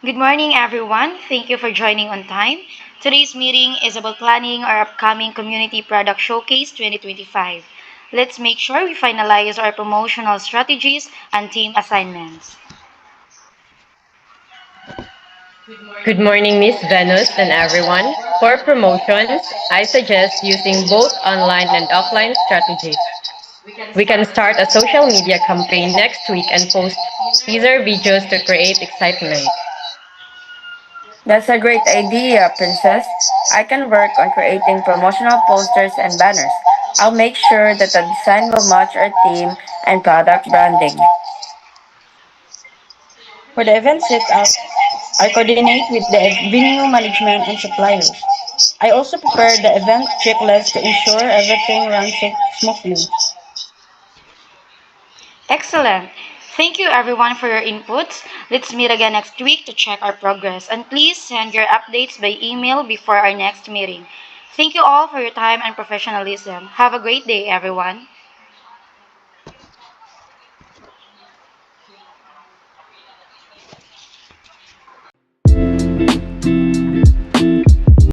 Good morning, everyone. Thank you for joining on time. Today's meeting is about planning our upcoming Community Product Showcase 2025. Let's make sure we finalize our promotional strategies and team assignments. Good morning, Miss Venus and everyone. For promotions, I suggest using both online and offline strategies. We can start a social media campaign next week and post teaser videos to create excitement. That's a great idea, Princess. I can work on creating promotional posters and banners. I'll make sure that the design will match our theme and product branding. For the event setup, I coordinate with the venue management and suppliers. I also prepare the event checklist to ensure everything runs smoothly. Excellent. Thank you, everyone, for your inputs. Let's meet again next week to check our progress. And please send your updates by email before our next meeting. Thank you all for your time and professionalism. Have a great day, everyone.